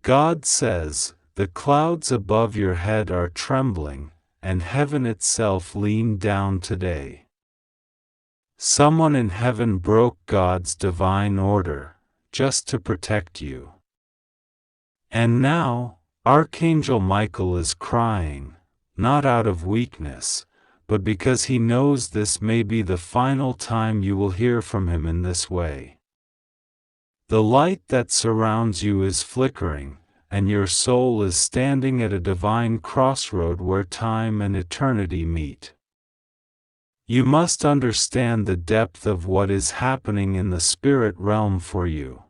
God says, "The clouds above your head are trembling, and heaven itself leaned down today." Someone in heaven broke God's divine order, just to protect you. And now, Archangel Michael is crying, not out of weakness, but because he knows this may be the final time you will hear from him in this way. The light that surrounds you is flickering, and your soul is standing at a divine crossroad where time and eternity meet. You must understand the depth of what is happening in the spirit realm for you.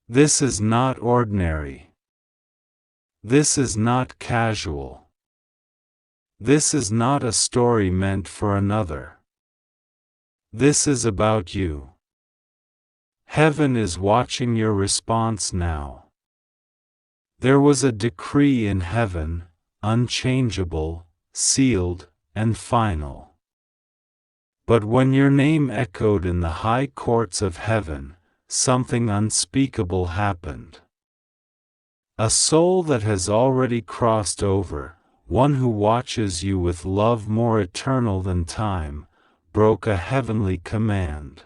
This is not ordinary. This is not casual. This is not a story meant for another. This is about you. Heaven is watching your response now. There was a decree in heaven, unchangeable, sealed, and final. But when your name echoed in the high courts of heaven, something unspeakable happened. A soul that has already crossed over, one who watches you with love more eternal than time, broke a heavenly command.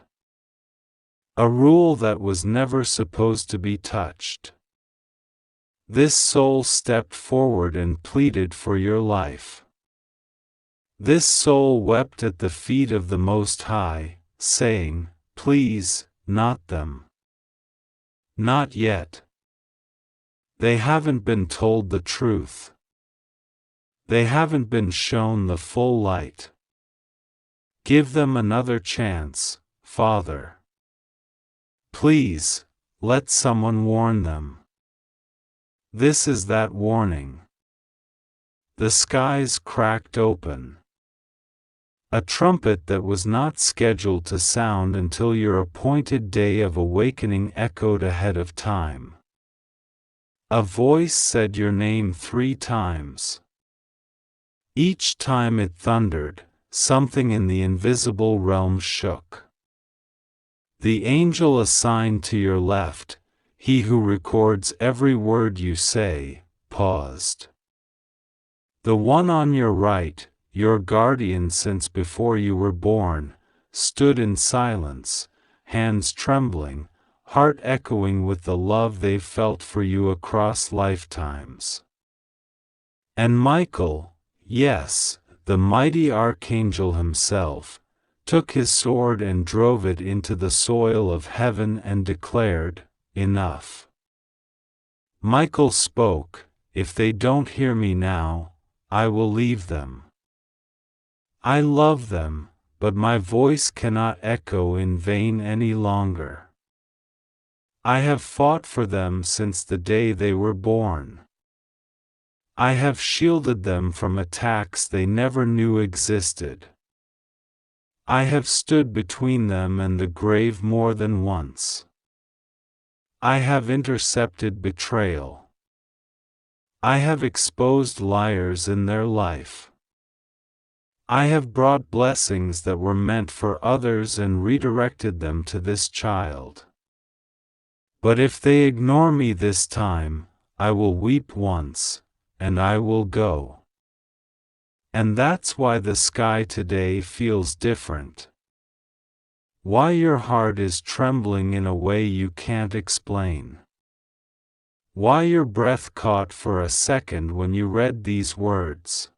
A rule that was never supposed to be touched. This soul stepped forward and pleaded for your life. This soul wept at the feet of the Most High, saying, "Please, not them. Not yet. They haven't been told the truth. They haven't been shown the full light. Give them another chance, Father. Please, let someone warn them." This is that warning. The skies cracked open. A trumpet that was not scheduled to sound until your appointed day of awakening echoed ahead of time. A voice said your name 3 times. Each time it thundered, something in the invisible realm shook. The angel assigned to your left, he who records every word you say, paused. The one on your right, your guardian since before you were born, stood in silence, hands trembling, heart echoing with the love they've felt for you across lifetimes. And Michael, yes, the mighty archangel himself, took his sword and drove it into the soil of heaven and declared, "Enough." Michael spoke, "If they don't hear me now, I will leave them. I love them, but my voice cannot echo in vain any longer. I have fought for them since the day they were born. I have shielded them from attacks they never knew existed. I have stood between them and the grave more than once. I have intercepted betrayal. I have exposed liars in their life. I have brought blessings that were meant for others and redirected them to this child. But if they ignore me this time, I will weep once, and I will go." And that's why the sky today feels different. Why your heart is trembling in a way you can't explain. Why your breath caught for a second when you read these words.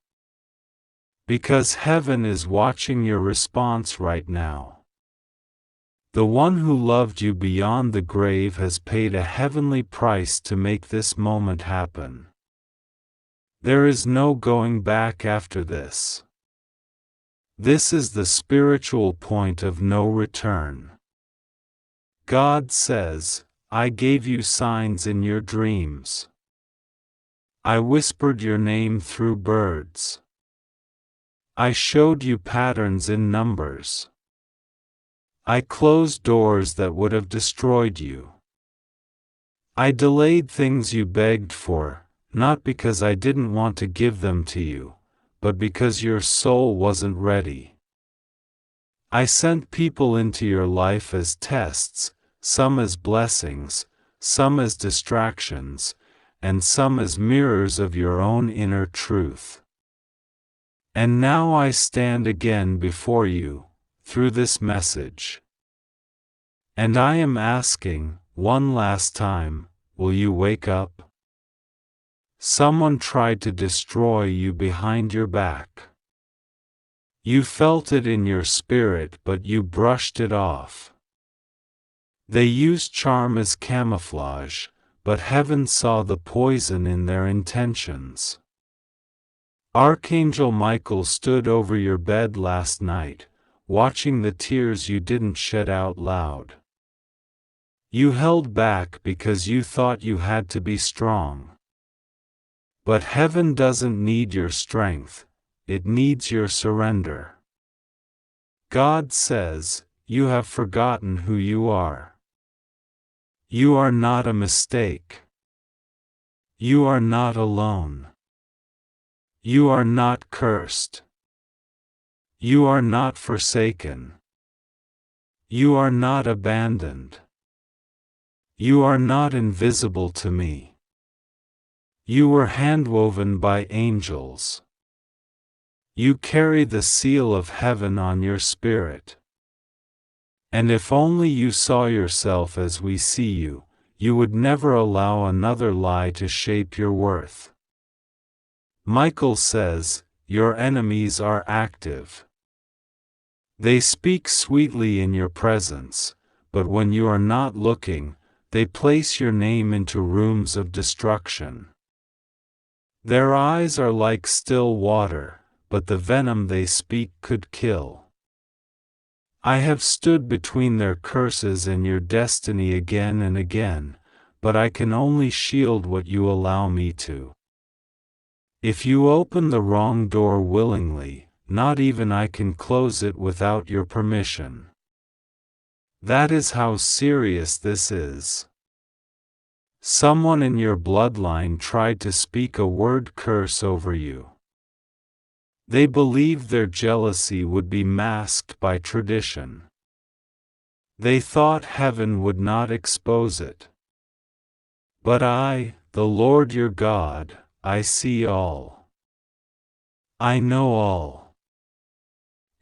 Because heaven is watching your response right now. The one who loved you beyond the grave has paid a heavenly price to make this moment happen. There is no going back after this. This is the spiritual point of no return. God says, "I gave you signs in your dreams. I whispered your name through birds. I showed you patterns in numbers. I closed doors that would have destroyed you. I delayed things you begged for, not because I didn't want to give them to you, but because your soul wasn't ready. I sent people into your life as tests, some as blessings, some as distractions, and some as mirrors of your own inner truth. And now I stand again before you, through this message. And I am asking, one last time, will you wake up? Someone tried to destroy you behind your back. You felt it in your spirit, but you brushed it off. They used charm as camouflage, but heaven saw the poison in their intentions. Archangel Michael stood over your bed last night, watching the tears you didn't shed out loud. You held back because you thought you had to be strong. But heaven doesn't need your strength, it needs your surrender. God says, you have forgotten who you are. You are not a mistake. You are not alone. You are not cursed. You are not forsaken. You are not abandoned. You are not invisible to me. You were handwoven by angels. You carry the seal of heaven on your spirit. And if only you saw yourself as we see you, you would never allow another lie to shape your worth. Michael says, your enemies are active. They speak sweetly in your presence, but when you are not looking, they place your name into rooms of destruction. Their eyes are like still water, but the venom they speak could kill. I have stood between their curses and your destiny again and again, but I can only shield what you allow me to. If you open the wrong door willingly, not even I can close it without your permission. That is how serious this is. Someone in your bloodline tried to speak a word curse over you. They believed their jealousy would be masked by tradition. They thought heaven would not expose it. But I, the Lord your God, I see all. I know all.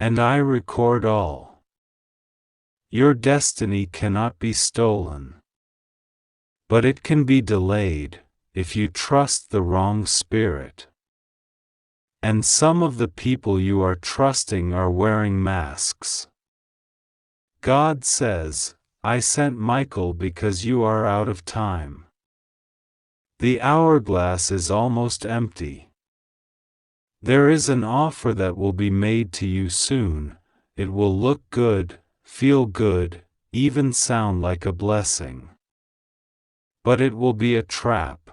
And I record all. Your destiny cannot be stolen. But it can be delayed, if you trust the wrong spirit. And some of the people you are trusting are wearing masks. God says, I sent Michael because you are out of time. The hourglass is almost empty. There is an offer that will be made to you soon. It will look good, feel good, even sound like a blessing. But it will be a trap.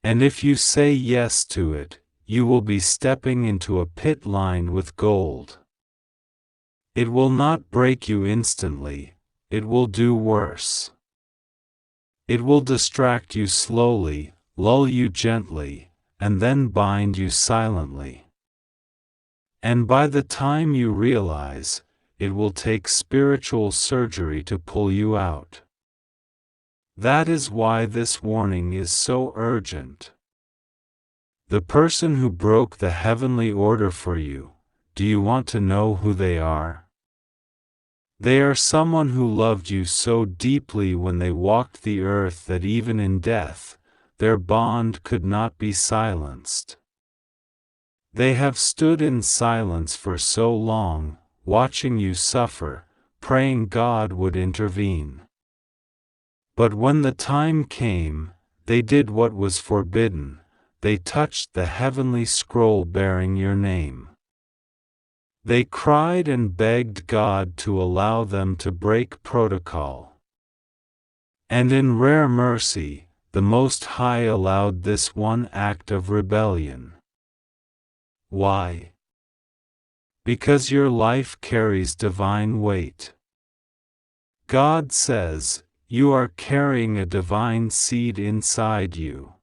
And if you say yes to it, you will be stepping into a pit lined with gold. It will not break you instantly, it will do worse. It will distract you slowly, lull you gently, and then bind you silently. And by the time you realize, it will take spiritual surgery to pull you out. That is why this warning is so urgent. The person who broke the heavenly order for you, do you want to know who they are? They are someone who loved you so deeply when they walked the earth that even in death, their bond could not be silenced. They have stood in silence for so long, watching you suffer, praying God would intervene. But when the time came, they did what was forbidden, they touched the heavenly scroll bearing your name. They cried and begged God to allow them to break protocol. And in rare mercy, the Most High allowed this one act of rebellion. Why? Because your life carries divine weight. God says, you are carrying a divine seed inside you.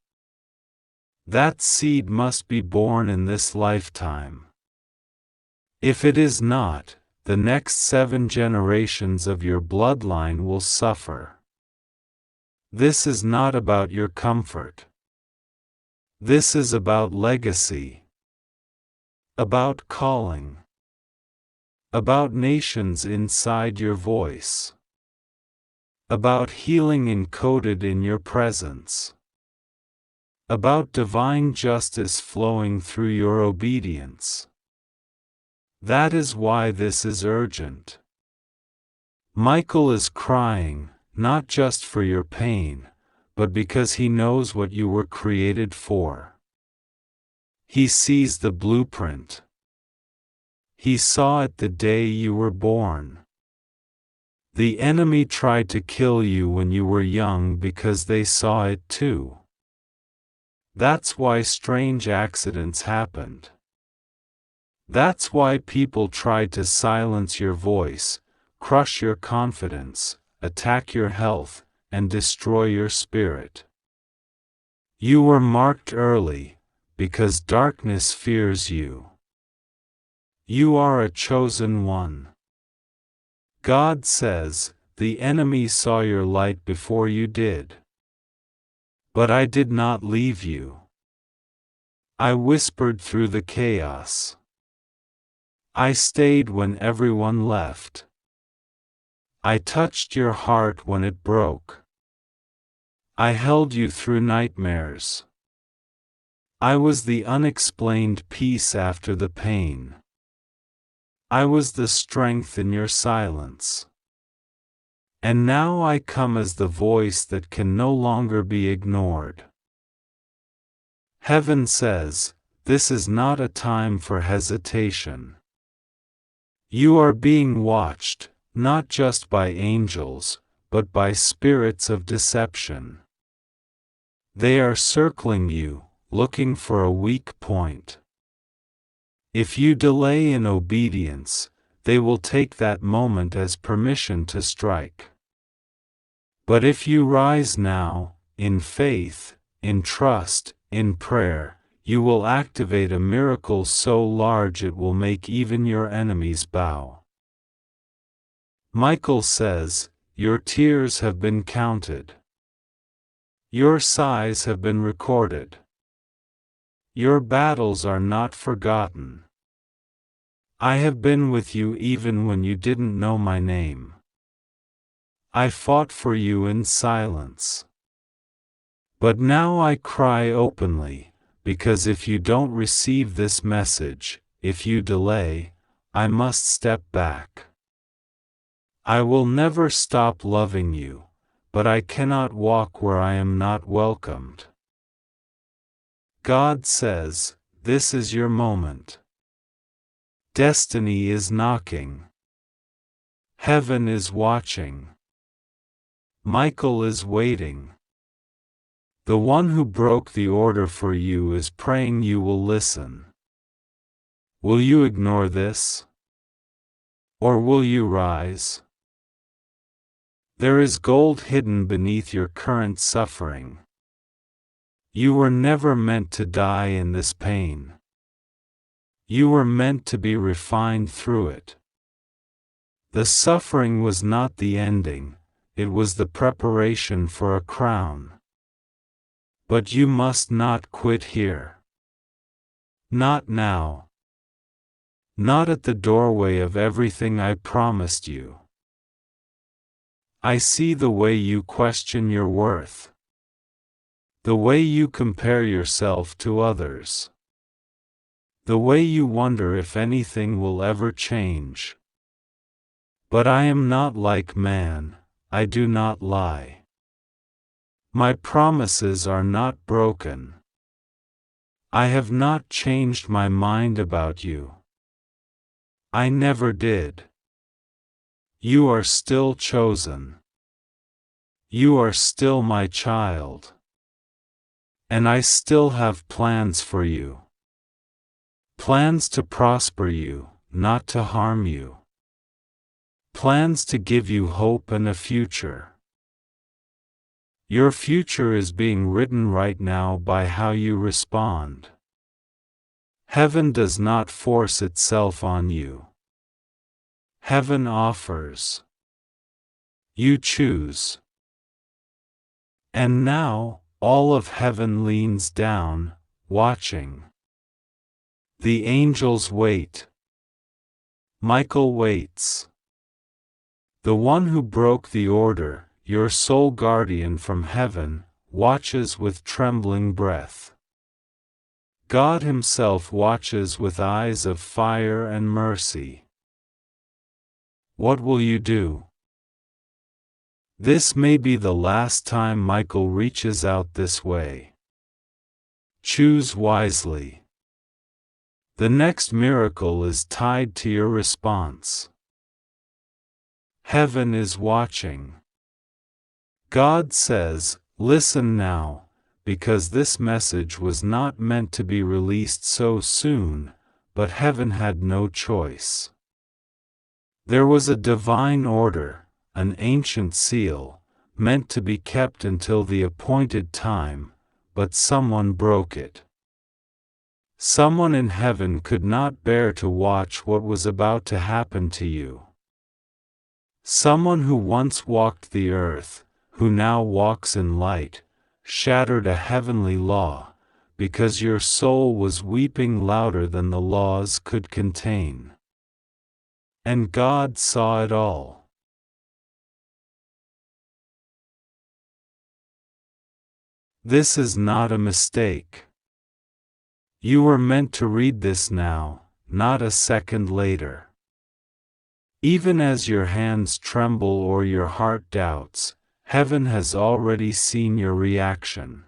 That seed must be born in this lifetime. If it is not, the next 7 generations of your bloodline will suffer. This is not about your comfort. This is about legacy, about calling, about nations inside your voice, about healing encoded in your presence, about divine justice flowing through your obedience. That is why this is urgent. Michael is crying, not just for your pain, but because he knows what you were created for. He sees the blueprint. He saw it the day you were born. The enemy tried to kill you when you were young because they saw it too. That's why strange accidents happened. That's why people tried to silence your voice, crush your confidence, attack your health, and destroy your spirit. You were marked early, because darkness fears you. You are a chosen one. God says, the enemy saw your light before you did. But I did not leave you. I whispered through the chaos. I stayed when everyone left. I touched your heart when it broke. I held you through nightmares. I was the unexplained peace after the pain. I was the strength in your silence. And now I come as the voice that can no longer be ignored. Heaven says, this is not a time for hesitation. You are being watched, not just by angels, but by spirits of deception. They are circling you, looking for a weak point. If you delay in obedience, they will take that moment as permission to strike. But if you rise now, in faith, in trust, in prayer, you will activate a miracle so large it will make even your enemies bow. Michael says, your tears have been counted. Your sighs have been recorded. Your battles are not forgotten. I have been with you even when you didn't know my name. I fought for you in silence. But now I cry openly, because if you don't receive this message, if you delay, I must step back. I will never stop loving you, but I cannot walk where I am not welcomed. God says, this is your moment. Destiny is knocking. Heaven is watching. Michael is waiting. The one who broke the order for you is praying you will listen. Will you ignore this? Or will you rise? There is gold hidden beneath your current suffering. You were never meant to die in this pain. You were meant to be refined through it. The suffering was not the ending, it was the preparation for a crown. But you must not quit here. Not now. Not at the doorway of everything I promised you. I see the way you question your worth. The way you compare yourself to others. The way you wonder if anything will ever change. But I am not like man, I do not lie. My promises are not broken. I have not changed my mind about you. I never did. You are still chosen. You are still my child. And I still have plans for you. Plans to prosper you, not to harm you. Plans to give you hope and a future. Your future is being written right now by how you respond. Heaven does not force itself on you. Heaven offers. You choose. And now, all of heaven leans down, watching. The angels wait. Michael waits. The one who broke the order, your sole guardian from heaven, watches with trembling breath. God Himself watches with eyes of fire and mercy. What will you do? This may be the last time Michael reaches out this way. Choose wisely. The next miracle is tied to your response. Heaven is watching. God says, listen now, because this message was not meant to be released so soon, but heaven had no choice. There was a divine order, an ancient seal, meant to be kept until the appointed time, but someone broke it. Someone in heaven could not bear to watch what was about to happen to you. Someone who once walked the earth, who now walks in light, shattered a heavenly law, because your soul was weeping louder than the laws could contain. And God saw it all. This is not a mistake. You were meant to read this now, not a second later. Even as your hands tremble or your heart doubts, heaven has already seen your reaction.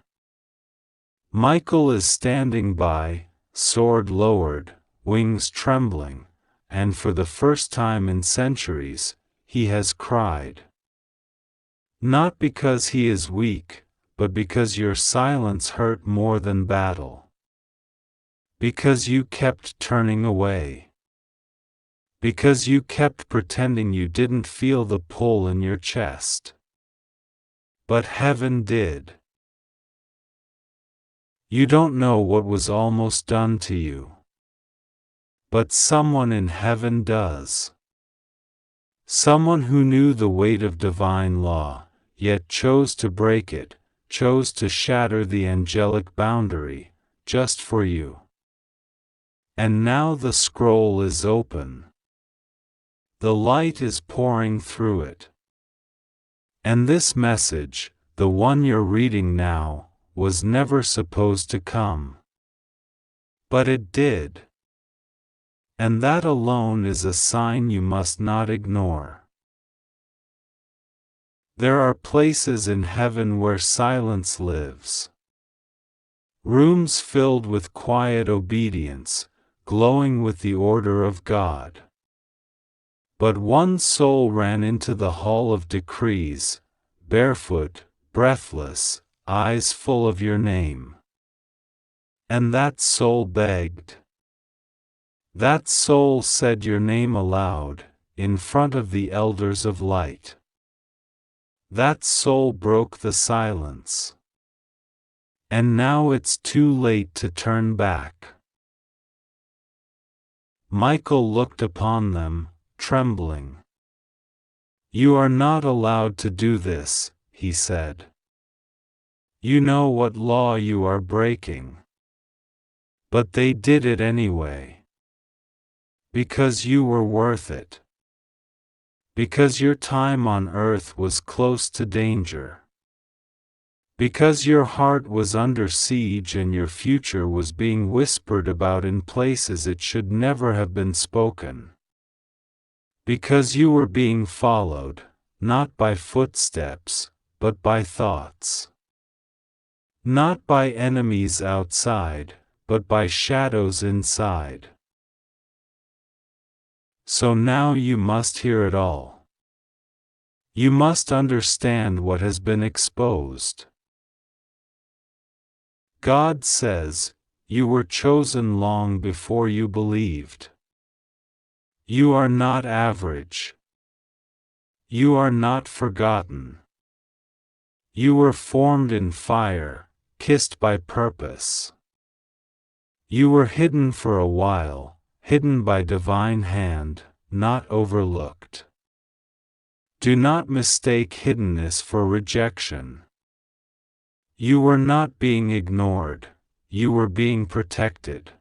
Michael is standing by, sword lowered, wings trembling, and for the first time in centuries, he has cried. Not because he is weak, but because your silence hurt more than battle. Because you kept turning away. Because you kept pretending you didn't feel the pull in your chest. But heaven did. You don't know what was almost done to you. But someone in heaven does. Someone who knew the weight of divine law, yet chose to break it, chose to shatter the angelic boundary, just for you. And now the scroll is open. The light is pouring through it. And this message, the one you're reading now, was never supposed to come. But it did. And that alone is a sign you must not ignore. There are places in heaven where silence lives. Rooms filled with quiet obedience, glowing with the order of God. But one soul ran into the hall of decrees, barefoot, breathless, eyes full of your name. And that soul begged. That soul said your name aloud, in front of the elders of light. That soul broke the silence. And now it's too late to turn back. Michael looked upon them, trembling. You are not allowed to do this, he said. You know what law you are breaking. But they did it anyway. Because you were worth it. Because your time on earth was close to danger. Because your heart was under siege and your future was being whispered about in places it should never have been spoken. Because you were being followed, not by footsteps, but by thoughts. Not by enemies outside, but by shadows inside. So now you must hear it all. You must understand what has been exposed. God says, you were chosen long before you believed. You are not average. You are not forgotten. You were formed in fire, kissed by purpose. You were hidden for a while, hidden by divine hand, not overlooked. Do not mistake hiddenness for rejection. You were not being ignored, you were being protected.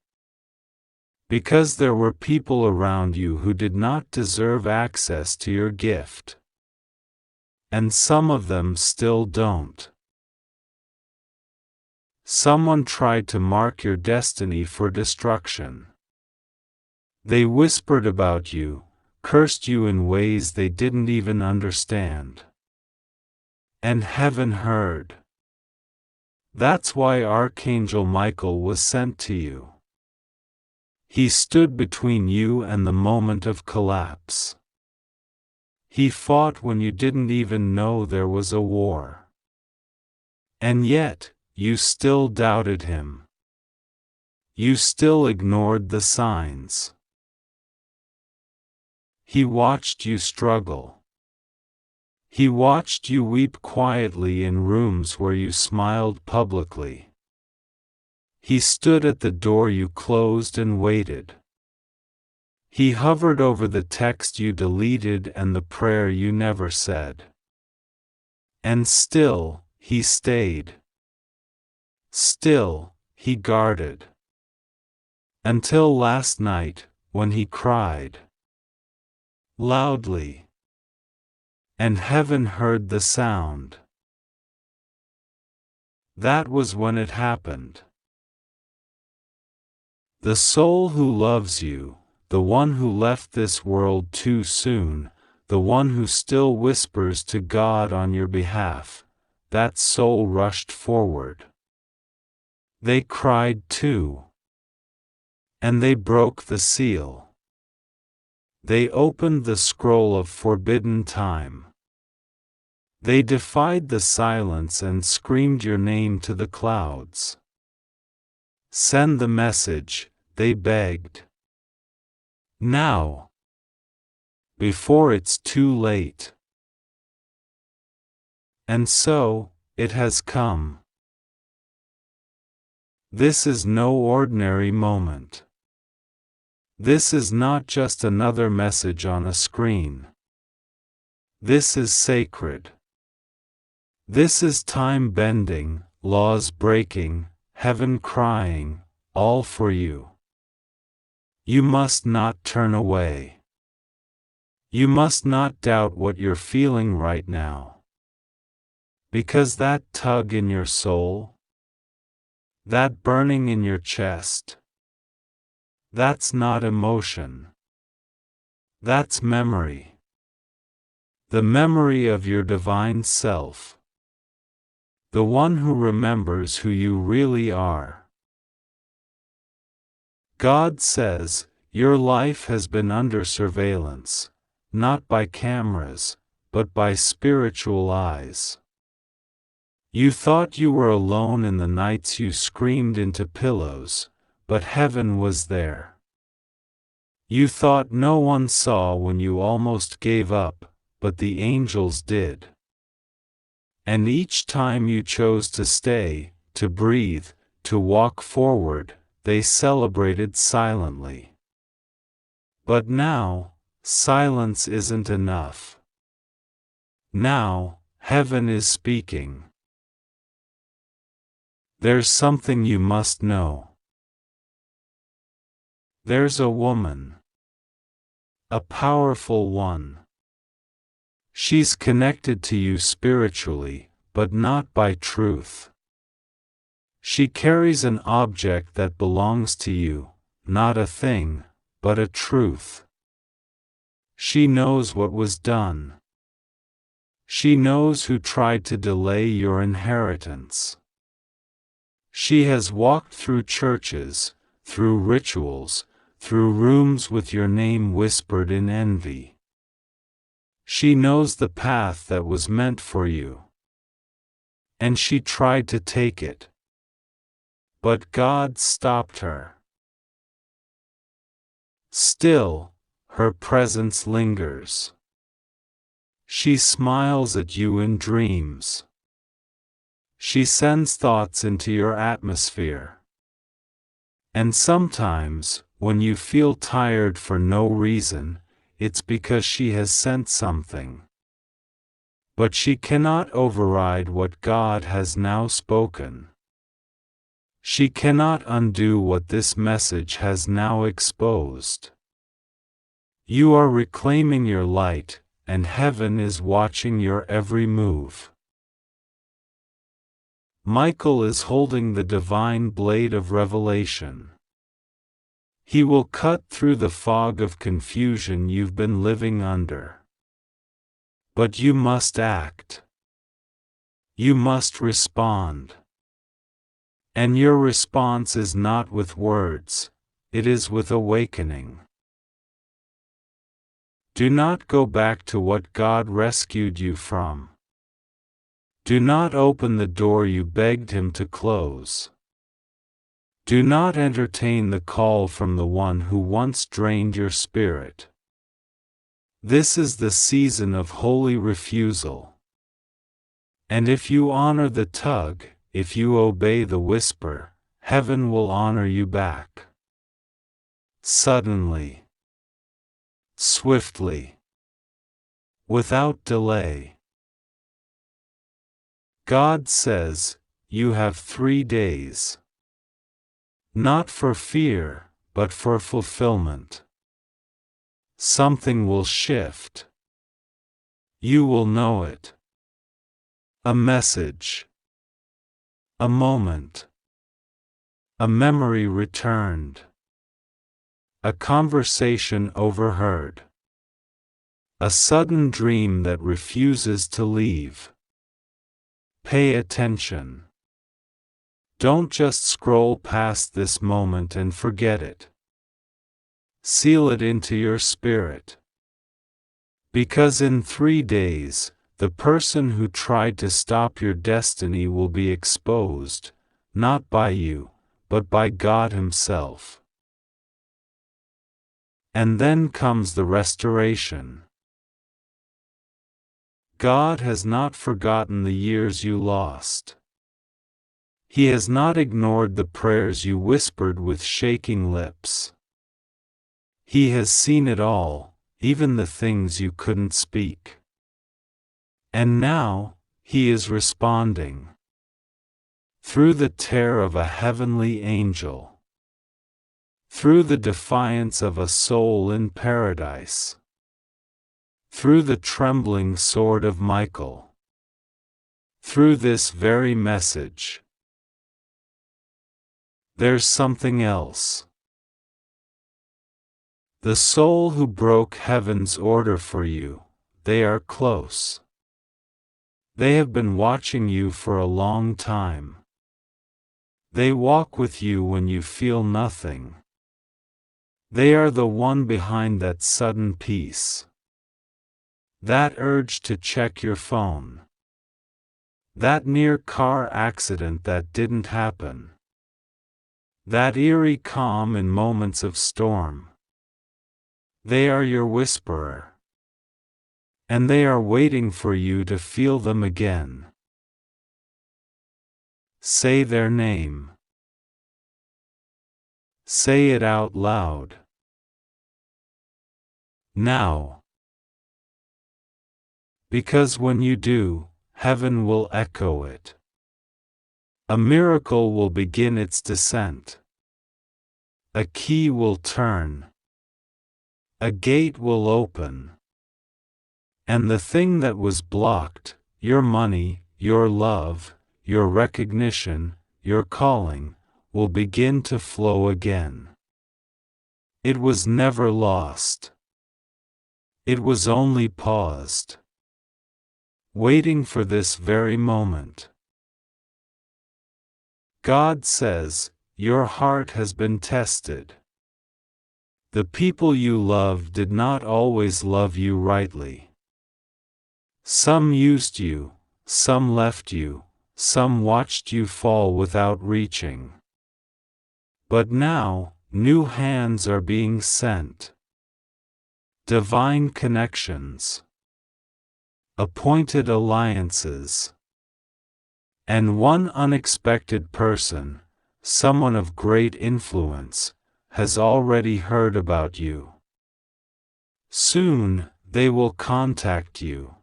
Because there were people around you who did not deserve access to your gift. And some of them still don't. Someone tried to mark your destiny for destruction. They whispered about you, cursed you in ways they didn't even understand. And heaven heard. That's why Archangel Michael was sent to you. He stood between you and the moment of collapse. He fought when you didn't even know there was a war. And yet, you still doubted him. You still ignored the signs. He watched you struggle. He watched you weep quietly in rooms where you smiled publicly. He stood at the door you closed and waited. He hovered over the text you deleted and the prayer you never said. And still, he stayed. Still, he guarded. Until last night, when he cried loudly. And heaven heard the sound. That was when it happened. The soul who loves you, the one who left this world too soon, the one who still whispers to God on your behalf, that soul rushed forward. They cried too. And they broke the seal. They opened the scroll of forbidden time. They defied the silence and screamed your name to the clouds. Send the message, they begged. Now. Before it's too late. And so, it has come. This is no ordinary moment. This is not just another message on a screen. This is sacred. This is time bending, laws breaking, heaven crying, all for you. You must not turn away. You must not doubt what you're feeling right now. Because that tug in your soul, that burning in your chest, that's not emotion. That's memory. The memory of your divine self. The one who remembers who you really are. God says, your life has been under surveillance, not by cameras, but by spiritual eyes. You thought you were alone in the nights you screamed into pillows, but heaven was there. You thought no one saw when you almost gave up, but the angels did. And each time you chose to stay, to breathe, to walk forward, they celebrated silently. But now, silence isn't enough. Now, heaven is speaking. There's something you must know. There's a woman. A powerful one. She's connected to you spiritually, but not by truth. She carries an object that belongs to you, not a thing, but a truth. She knows what was done. She knows who tried to delay your inheritance. She has walked through churches, through rituals, through rooms with your name whispered in envy. She knows the path that was meant for you. And she tried to take it. But God stopped her. Still, her presence lingers. She smiles at you in dreams. She sends thoughts into your atmosphere. And sometimes, when you feel tired for no reason, it's because she has sent something. But she cannot override what God has now spoken. She cannot undo what this message has now exposed. You are reclaiming your light, and heaven is watching your every move. Michael is holding the divine blade of revelation. He will cut through the fog of confusion you've been living under. But you must act. You must respond. And your response is not with words, it is with awakening. Do not go back to what God rescued you from. Do not open the door you begged Him to close. Do not entertain the call from the one who once drained your spirit. This is the season of holy refusal. And if you honor the tug, if you obey the whisper, heaven will honor you back. Suddenly. Swiftly. Without delay. God says, you have 3 days. Not for fear, but for fulfillment. Something will shift. You will know it. A message. A moment. A memory returned. A conversation overheard. A sudden dream that refuses to leave. Pay attention. Don't just scroll past this moment and forget it. Seal it into your spirit. Because in 3 days, the person who tried to stop your destiny will be exposed, not by you, but by God Himself. And then comes the restoration. God has not forgotten the years you lost. He has not ignored the prayers you whispered with shaking lips. He has seen it all, even the things you couldn't speak. And now, He is responding. Through the terror of a heavenly angel. Through the defiance of a soul in paradise. Through the trembling sword of Michael. Through this very message. There's something else. The soul who broke heaven's order for you, they are close. They have been watching you for a long time. They walk with you when you feel nothing. They are the one behind that sudden peace. That urge to check your phone. That near car accident that didn't happen. That eerie calm in moments of storm. They are your whisperer. And they are waiting for you to feel them again. Say their name. Say it out loud. Now. Because when you do, heaven will echo it. A miracle will begin its descent. A key will turn. A gate will open. And the thing that was blocked, your money, your love, your recognition, your calling, will begin to flow again. It was never lost. It was only paused. Waiting for this very moment. God says, your heart has been tested. The people you love did not always love you rightly. Some used you, some left you, some watched you fall without reaching. But now, new hands are being sent. Divine connections. Appointed alliances. And one unexpected person, someone of great influence, has already heard about you. Soon, they will contact you.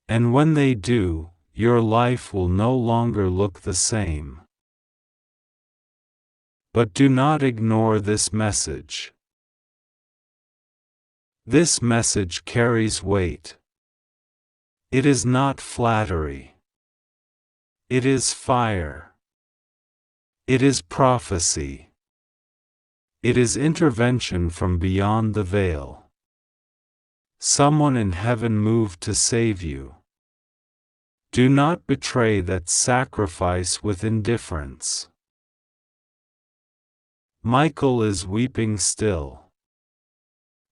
And when they do, your life will no longer look the same. But do not ignore this message. This message carries weight. It is not flattery. It is fire. It is prophecy. It is intervention from beyond the veil. Someone in heaven moved to save you. Do not betray that sacrifice with indifference. Michael is weeping still.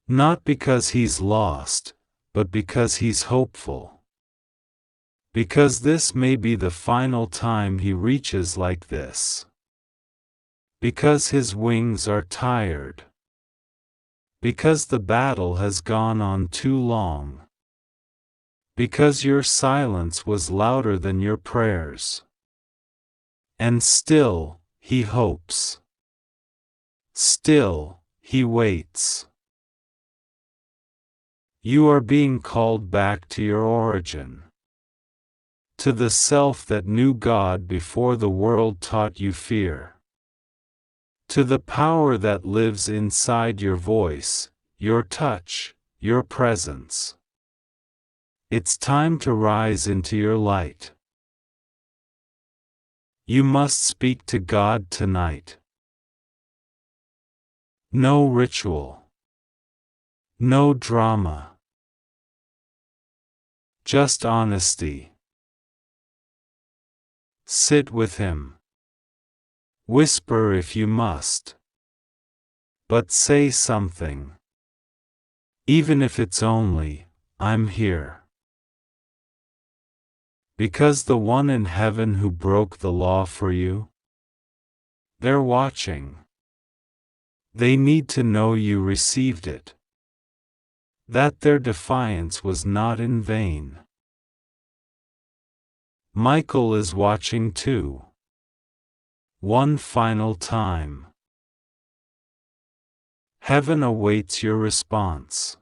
Not because he's lost, but because he's hopeful. Because this may be the final time he reaches like this. Because his wings are tired. Because the battle has gone on too long. Because your silence was louder than your prayers. And still, he hopes. Still, he waits. You are being called back to your origin. To the self that knew God before the world taught you fear. To the power that lives inside your voice, your touch, your presence. It's time to rise into your light. You must speak to God tonight. No ritual. No drama. Just honesty. Sit with him. Whisper if you must. But say something. Even if it's only, I'm here. Because the one in heaven who broke the law for you, they're watching. They need to know you received it. That their defiance was not in vain. Michael is watching too. One final time. Heaven awaits your response.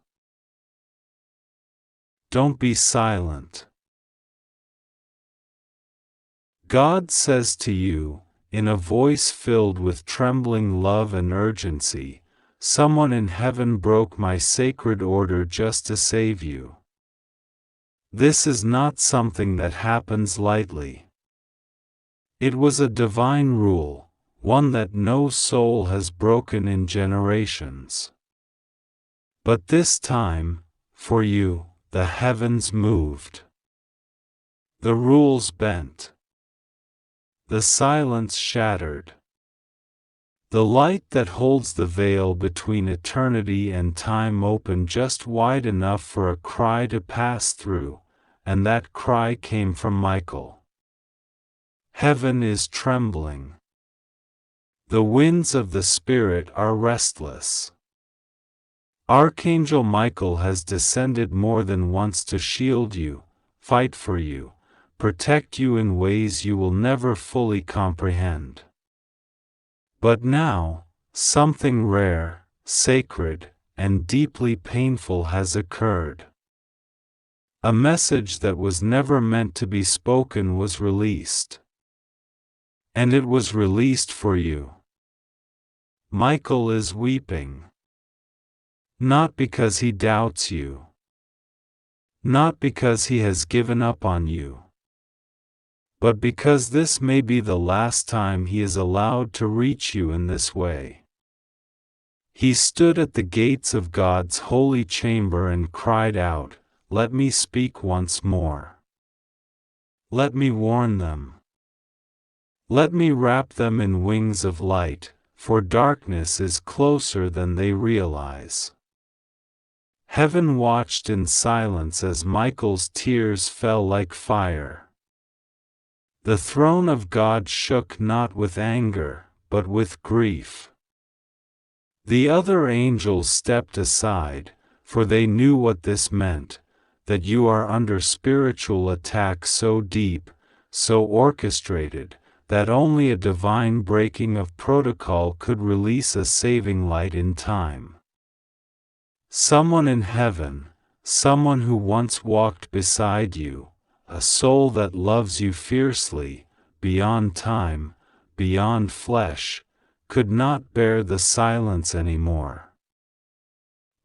Don't be silent. God says to you, in a voice filled with trembling love and urgency, someone in heaven broke my sacred order just to save you. This is not something that happens lightly. It was a divine rule, one that no soul has broken in generations. But this time, for you, the heavens moved. The rules bent. The silence shattered. The light that holds the veil between eternity and time opened just wide enough for a cry to pass through, and that cry came from Michael. Heaven is trembling. The winds of the Spirit are restless. Archangel Michael has descended more than once to shield you, fight for you, protect you in ways you will never fully comprehend. But now, something rare, sacred, and deeply painful has occurred. A message that was never meant to be spoken was released. And it was released for you. Michael is weeping. Not because he doubts you. Not because he has given up on you. But because this may be the last time he is allowed to reach you in this way. He stood at the gates of God's holy chamber and cried out, "Let me speak once more. Let me warn them. Let me wrap them in wings of light, for darkness is closer than they realize." Heaven watched in silence as Michael's tears fell like fire. The throne of God shook not with anger, but with grief. The other angels stepped aside, for they knew what this meant, that you are under spiritual attack so deep, so orchestrated, that only a divine breaking of protocol could release a saving light in time. Someone in heaven, someone who once walked beside you, a soul that loves you fiercely, beyond time, beyond flesh, could not bear the silence anymore.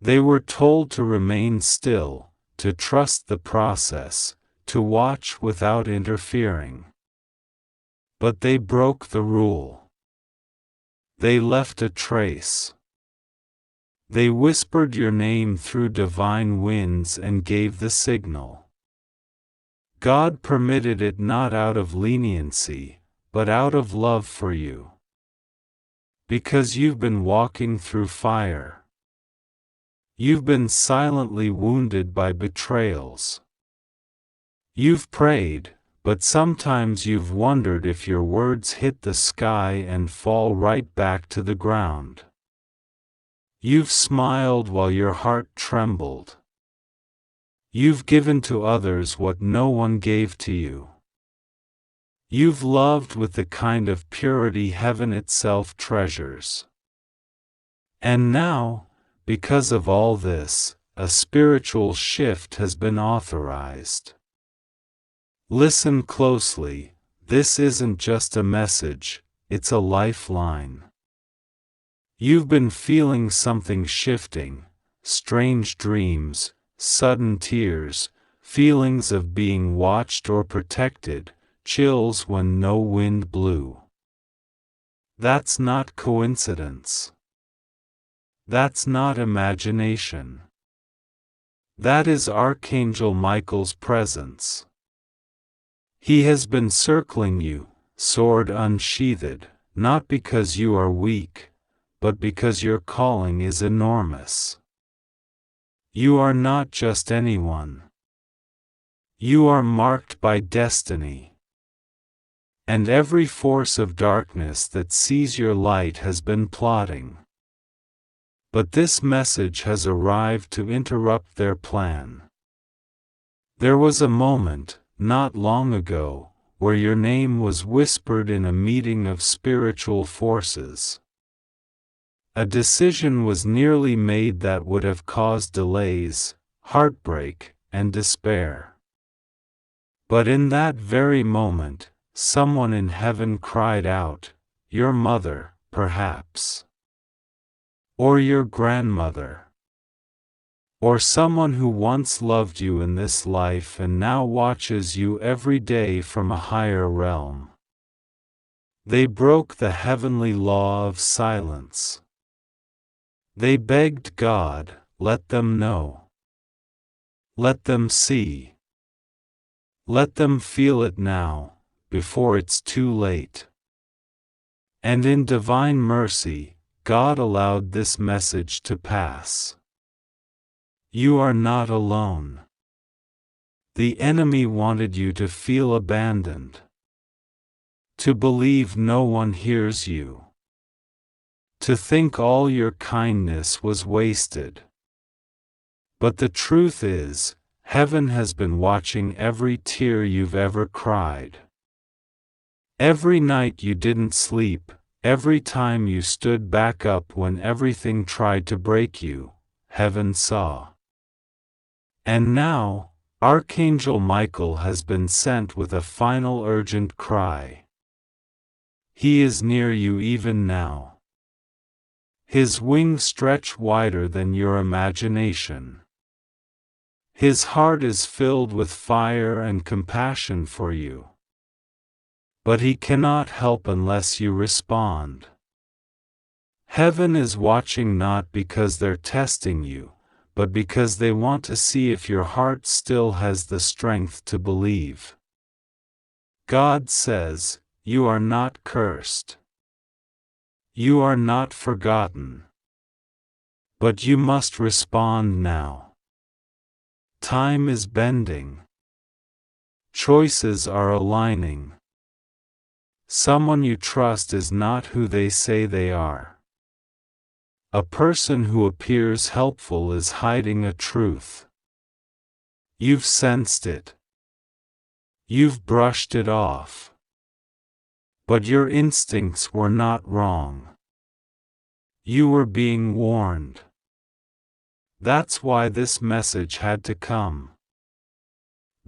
They were told to remain still, to trust the process, to watch without interfering. But they broke the rule. They left a trace. They whispered your name through divine winds and gave the signal. God permitted it not out of leniency, but out of love for you. Because you've been walking through fire. You've been silently wounded by betrayals. You've prayed, but sometimes you've wondered if your words hit the sky and fall right back to the ground. You've smiled while your heart trembled. You've given to others what no one gave to you. You've loved with the kind of purity heaven itself treasures. And now, because of all this, a spiritual shift has been authorized. Listen closely, this isn't just a message, it's a lifeline. You've been feeling something shifting, strange dreams, sudden tears, feelings of being watched or protected, chills when no wind blew. That's not coincidence. That's not imagination. That is Archangel Michael's presence. He has been circling you, sword unsheathed, not because you are weak, but because your calling is enormous. You are not just anyone. You are marked by destiny. And every force of darkness that sees your light has been plotting. But this message has arrived to interrupt their plan. There was a moment, not long ago, where your name was whispered in a meeting of spiritual forces. A decision was nearly made that would have caused delays, heartbreak, and despair. But in that very moment, someone in heaven cried out, your mother, perhaps. Or your grandmother. Or someone who once loved you in this life and now watches you every day from a higher realm. They broke the heavenly law of silence. They begged God, let them know. Let them see. Let them feel it now, before it's too late. And in divine mercy, God allowed this message to pass. You are not alone. The enemy wanted you to feel abandoned. To believe no one hears you. To think all your kindness was wasted. But the truth is, heaven has been watching every tear you've ever cried. Every night you didn't sleep, every time you stood back up when everything tried to break you, heaven saw. And now, Archangel Michael has been sent with a final urgent cry. He is near you even now. His wings stretch wider than your imagination. His heart is filled with fire and compassion for you. But he cannot help unless you respond. Heaven is watching not because they're testing you, but because they want to see if your heart still has the strength to believe. God says, you are not cursed. You are not forgotten. But you must respond now. Time is bending. Choices are aligning. Someone you trust is not who they say they are. A person who appears helpful is hiding a truth. You've sensed it. You've brushed it off. But your instincts were not wrong. You were being warned. That's why this message had to come.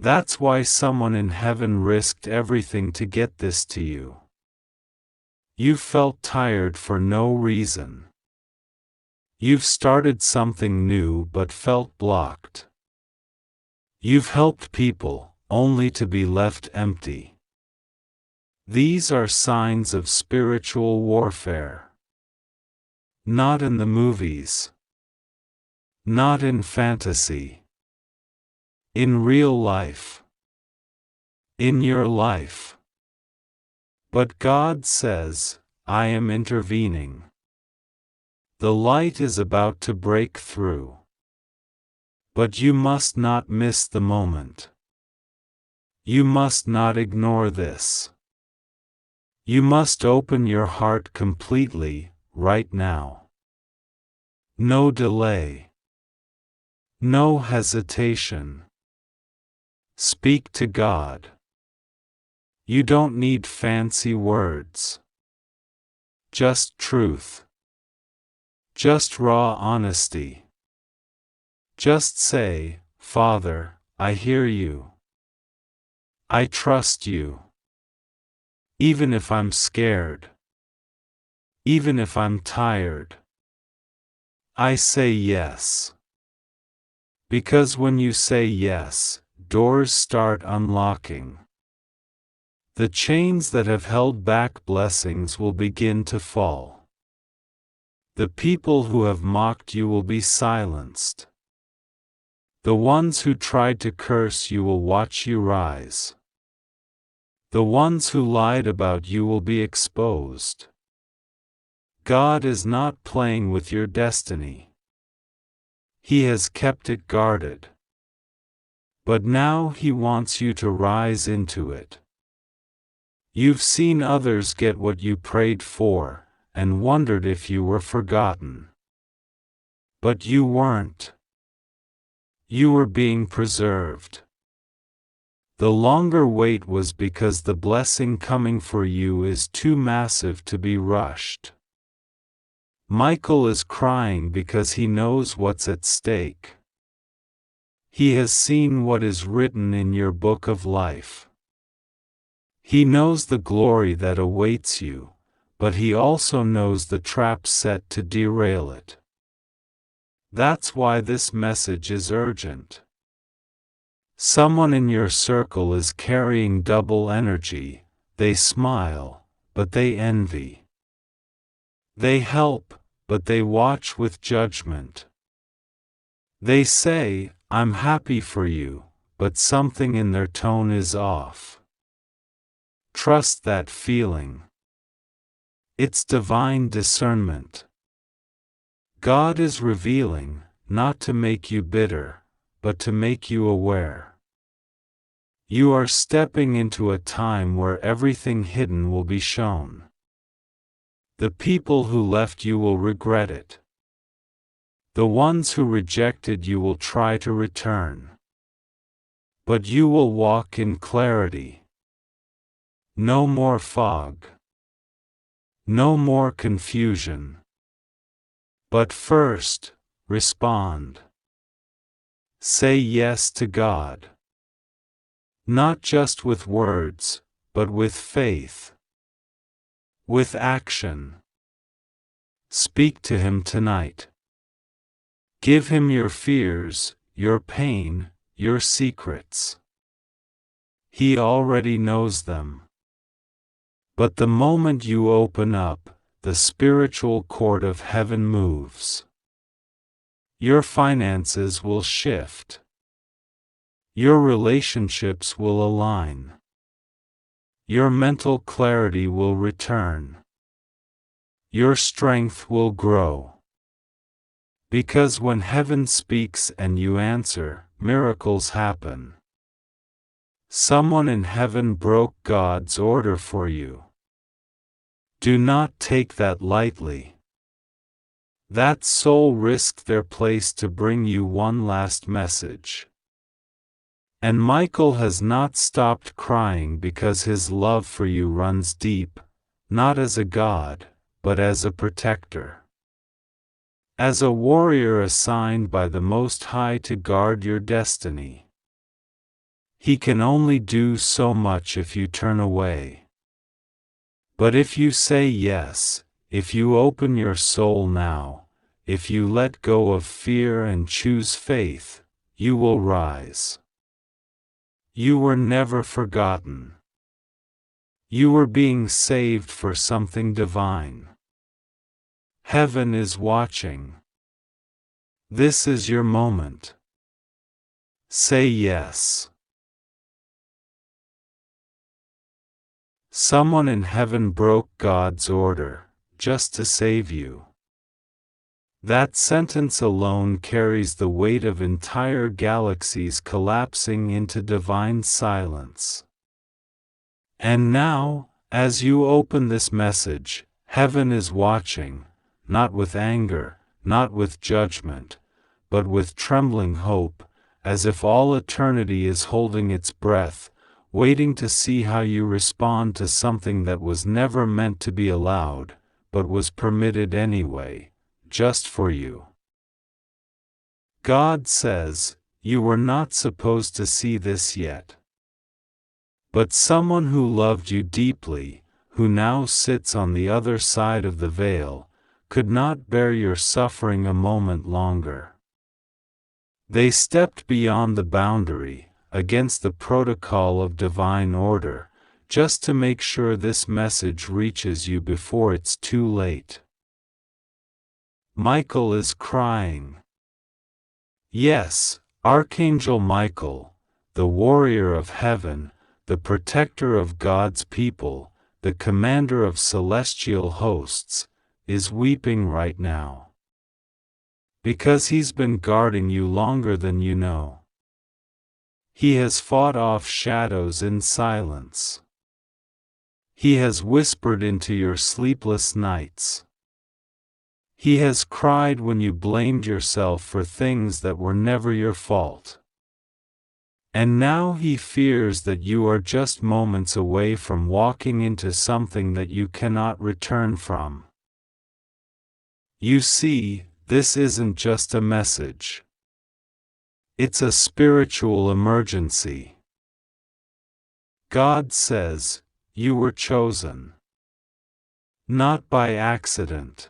That's why someone in heaven risked everything to get this to you. You felt tired for no reason. You've started something new but felt blocked. You've helped people, only to be left empty. These are signs of spiritual warfare. Not in the movies. Not in fantasy. In real life. In your life. But God says, I am intervening. The light is about to break through. But you must not miss the moment. You must not ignore this. You must open your heart completely, right now. No delay. No hesitation. Speak to God. You don't need fancy words. Just truth. Just raw honesty. Just say, Father, I hear you. I trust you. Even if I'm scared. Even if I'm tired. I say yes. Because when you say yes, doors start unlocking. The chains that have held back blessings will begin to fall. The people who have mocked you will be silenced. The ones who tried to curse you will watch you rise. The ones who lied about you will be exposed. God is not playing with your destiny. He has kept it guarded. But now He wants you to rise into it. You've seen others get what you prayed for, and wondered if you were forgotten. But you weren't. You were being preserved. The longer wait was because the blessing coming for you is too massive to be rushed. Michael is crying because he knows what's at stake. He has seen what is written in your book of life. He knows the glory that awaits you, but he also knows the trap set to derail it. That's why this message is urgent. Someone in your circle is carrying double energy. They smile, but they envy. They help, but they watch with judgment. They say, I'm happy for you, but something in their tone is off. Trust that feeling. It's divine discernment. God is revealing, not to make you bitter, but to make you aware. You are stepping into a time where everything hidden will be shown. The people who left you will regret it. The ones who rejected you will try to return. But you will walk in clarity. No more fog. No more confusion. But first, respond. Say yes to God. Not just with words, but with faith. With action. Speak to Him tonight. Give Him your fears, your pain, your secrets. He already knows them. But the moment you open up, the spiritual court of heaven moves. Your finances will shift. Your relationships will align. Your mental clarity will return. Your strength will grow. Because when heaven speaks and you answer, miracles happen. Someone in heaven broke God's order for you. Do not take that lightly. That soul risked their place to bring you one last message. And Michael has not stopped crying because his love for you runs deep, not as a god, but as a protector. As a warrior assigned by the Most High to guard your destiny. He can only do so much if you turn away. But if you say yes, if you open your soul now, if you let go of fear and choose faith, you will rise. You were never forgotten. You were being saved for something divine. Heaven is watching. This is your moment. Say yes. Someone in heaven broke God's order, just to save you. That sentence alone carries the weight of entire galaxies collapsing into divine silence. And now, as you open this message, heaven is watching, not with anger, not with judgment, but with trembling hope, as if all eternity is holding its breath, waiting to see how you respond to something that was never meant to be allowed, but was permitted anyway, just for you. God says, you were not supposed to see this yet. But someone who loved you deeply, who now sits on the other side of the veil, could not bear your suffering a moment longer. They stepped beyond the boundary, against the protocol of divine order, just to make sure this message reaches you before it's too late. Michael is crying. Yes, Archangel Michael, the warrior of heaven, the protector of God's people, the commander of celestial hosts, is weeping right now. Because he's been guarding you longer than you know. He has fought off shadows in silence. He has whispered into your sleepless nights. He has cried when you blamed yourself for things that were never your fault. And now he fears that you are just moments away from walking into something that you cannot return from. You see, this isn't just a message. It's a spiritual emergency. God says, you were chosen. Not by accident.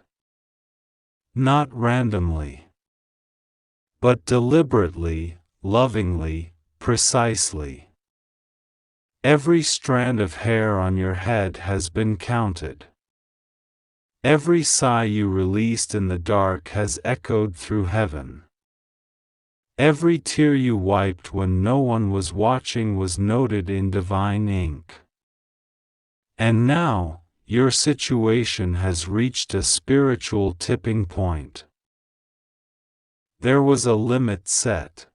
Not randomly. But deliberately, lovingly, precisely. Every strand of hair on your head has been counted. Every sigh you released in the dark has echoed through heaven. Every tear you wiped when no one was watching was noted in divine ink. And now, your situation has reached a spiritual tipping point. There was a limit set.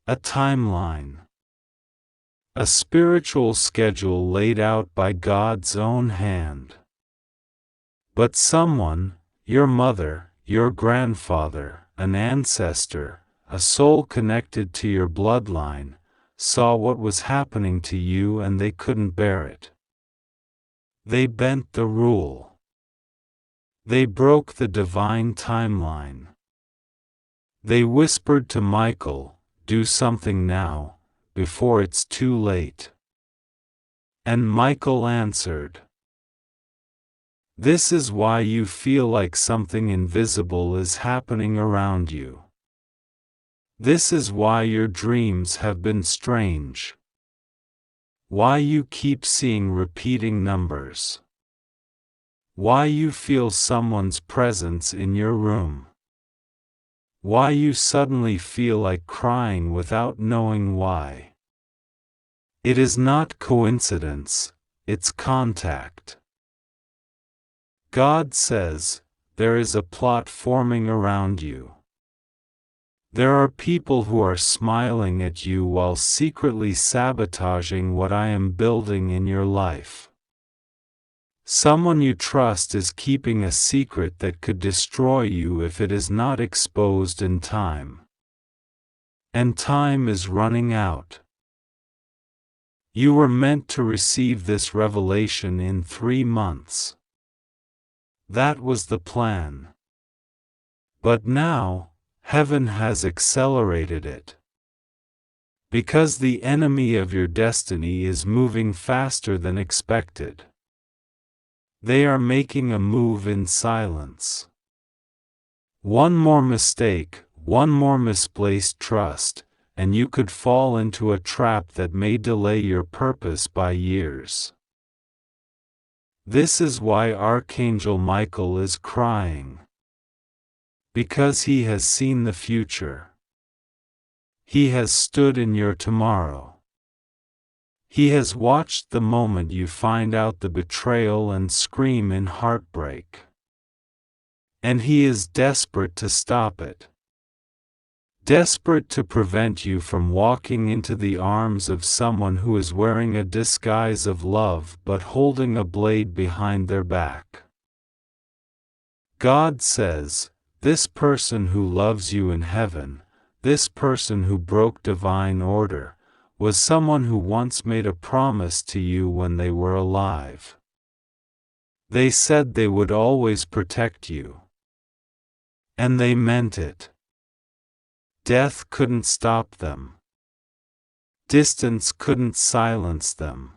A timeline. A spiritual schedule laid out by God's own hand. But someone, your mother, your grandfather, an ancestor, a soul connected to your bloodline, saw what was happening to you and they couldn't bear it. They bent the rule. They broke the divine timeline. They whispered to Michael, do something now, before it's too late. And Michael answered. This is why you feel like something invisible is happening around you. This is why your dreams have been strange. Why you keep seeing repeating numbers. Why you feel someone's presence in your room. Why you suddenly feel like crying without knowing why. It is not coincidence, it's contact. God says, there is a plot forming around you. There are people who are smiling at you while secretly sabotaging what I am building in your life. Someone you trust is keeping a secret that could destroy you if it is not exposed in time. And time is running out. You were meant to receive this revelation in 3 months. That was the plan. But now, heaven has accelerated it. Because the enemy of your destiny is moving faster than expected. They are making a move in silence. One more mistake, one more misplaced trust, and you could fall into a trap that may delay your purpose by years. This is why Archangel Michael is crying. Because he has seen the future. He has stood in your tomorrow. He has watched the moment you find out the betrayal and scream in heartbreak. And he is desperate to stop it. Desperate to prevent you from walking into the arms of someone who is wearing a disguise of love but holding a blade behind their back. God says, this person who loves you in heaven, this person who broke divine order, was someone who once made a promise to you when they were alive. They said they would always protect you. And they meant it. Death couldn't stop them. Distance couldn't silence them.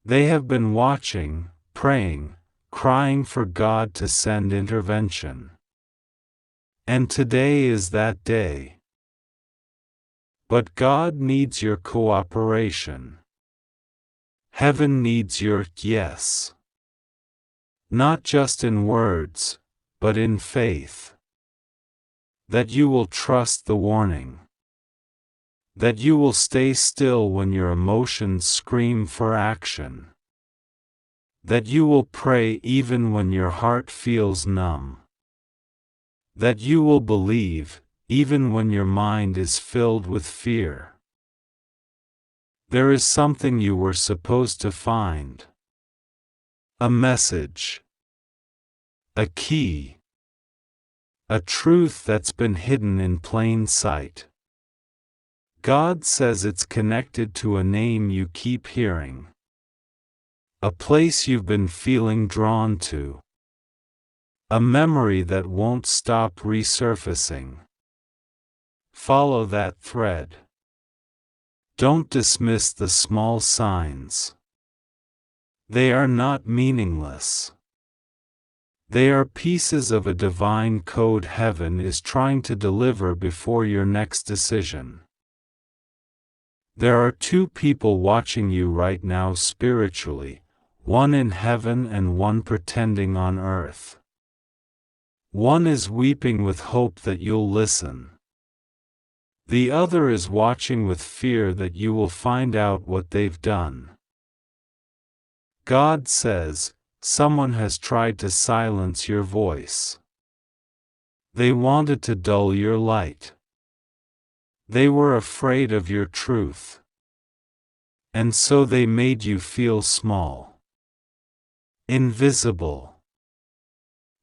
They have been watching, praying, crying for God to send intervention. And today is that day. But God needs your cooperation. Heaven needs your yes. Not just in words, but in faith. That you will trust the warning. That you will stay still when your emotions scream for action. That you will pray even when your heart feels numb. That you will believe, even when your mind is filled with fear. There is something you were supposed to find. A message. A key. A truth that's been hidden in plain sight. God says it's connected to a name you keep hearing. A place you've been feeling drawn to. A memory that won't stop resurfacing. Follow that thread. Don't dismiss the small signs. They are not meaningless. They are pieces of a divine code heaven is trying to deliver before your next decision. There are two people watching you right now spiritually, one in heaven and one pretending on earth. One is weeping with hope that you'll listen. The other is watching with fear that you will find out what they've done. God says, someone has tried to silence your voice. They wanted to dull your light. They were afraid of your truth. And so they made you feel small. Invisible.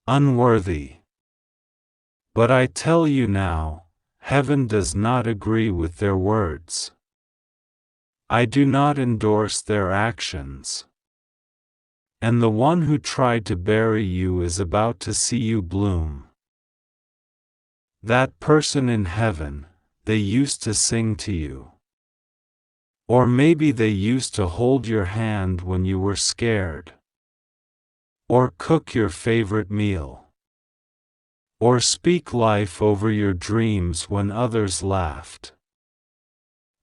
Unworthy. But I tell you now, heaven does not agree with their words. I do not endorse their actions. And the one who tried to bury you is about to see you bloom. That person in heaven, they used to sing to you. Or maybe they used to hold your hand when you were scared. Or cook your favorite meal. Or speak life over your dreams when others laughed.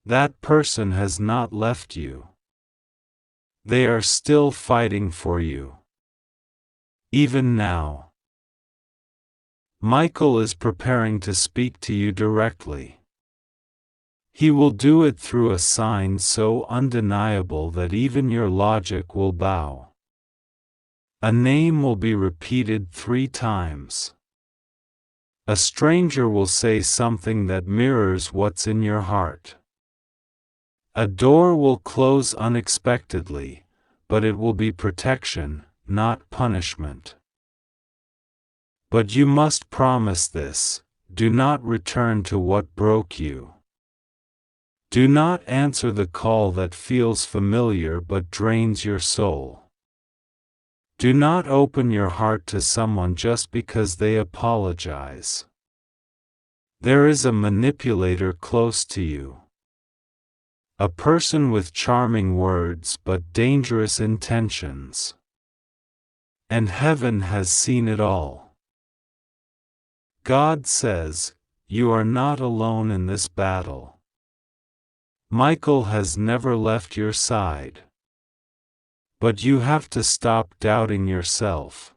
That person has not left you. They are still fighting for you. Even now. Michael is preparing to speak to you directly. He will do it through a sign so undeniable that even your logic will bow. A name will be repeated 3 times. A stranger will say something that mirrors what's in your heart. A door will close unexpectedly, but it will be protection, not punishment. But you must promise this: do not return to what broke you. Do not answer the call that feels familiar but drains your soul. Do not open your heart to someone just because they apologize. There is a manipulator close to you. a person with charming words but dangerous intentions. And heaven has seen it all. God says, you are not alone in this battle. Michael has never left your side. But you have to stop doubting yourself.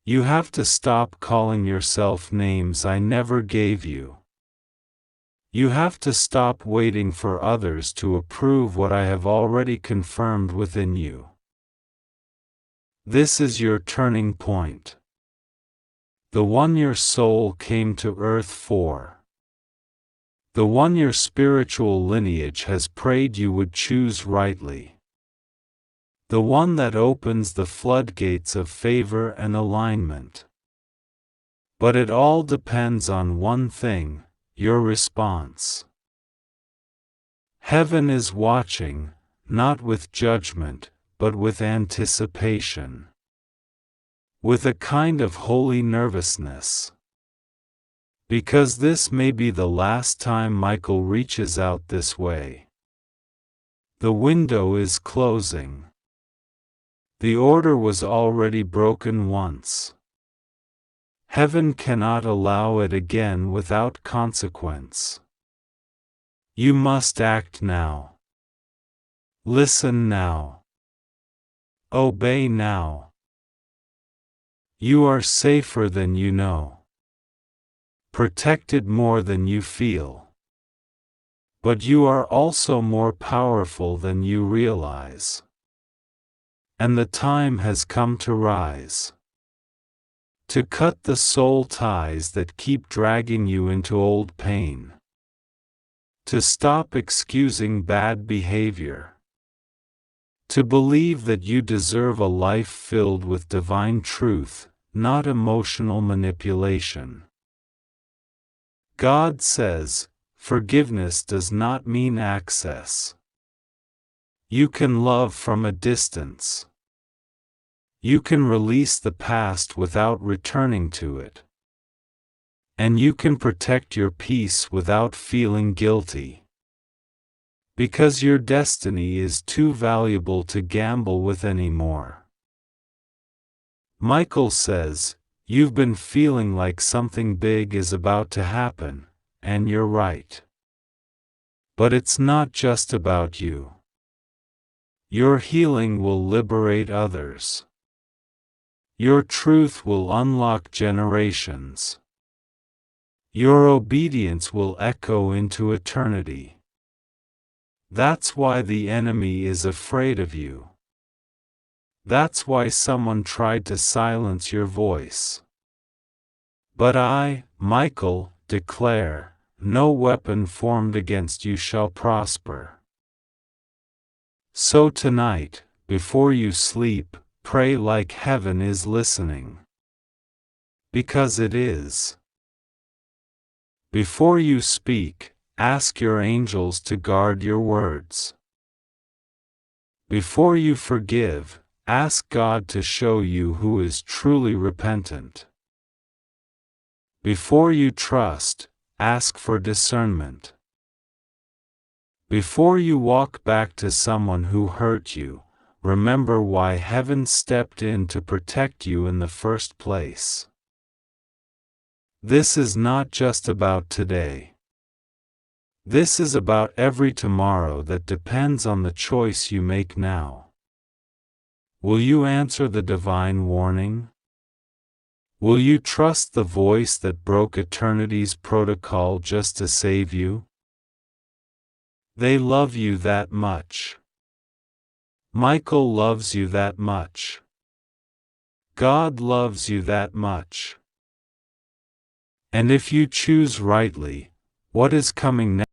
You have to stop calling yourself names I never gave you. You have to stop waiting for others to approve what I have already confirmed within you. This is your turning point. The one your soul came to earth for. The one your spiritual lineage has prayed you would choose rightly. The one that opens the floodgates of favor and alignment. But it all depends on one thing, your response. Heaven is watching, not with judgment, but with anticipation. With a kind of holy nervousness. Because this may be the last time Michael reaches out this way. The window is closing. The order was already broken once. Heaven cannot allow it again without consequence. You must act now. Listen now. Obey now. You are safer than you know. Protected more than you feel. But you are also more powerful than you realize. And the time has come to rise. To cut the soul ties that keep dragging you into old pain. To stop excusing bad behavior. To believe that you deserve a life filled with divine truth, not emotional manipulation. God says, forgiveness does not mean access. You can love from a distance. You can release the past without returning to it. And you can protect your peace without feeling guilty. Because your destiny is too valuable to gamble with anymore. Michael says, you've been feeling like something big is about to happen, and you're right. But it's not just about you. Your healing will liberate others. Your truth will unlock generations. Your obedience will echo into eternity. That's why the enemy is afraid of you. That's why someone tried to silence your voice. But I, Michael, declare, no weapon formed against you shall prosper. So tonight, before you sleep, pray like heaven is listening. Because it is. Before you speak, ask your angels to guard your words. Before you forgive, ask God to show you who is truly repentant. Before you trust, ask for discernment. Before you walk back to someone who hurt you, remember why heaven stepped in to protect you in the first place. This is not just about today. This is about every tomorrow that depends on the choice you make now. Will you answer the divine warning? Will you trust the voice that broke eternity's protocol just to save you? They love you that much. Michael loves you that much. God loves you that much. And if you choose rightly, what is coming next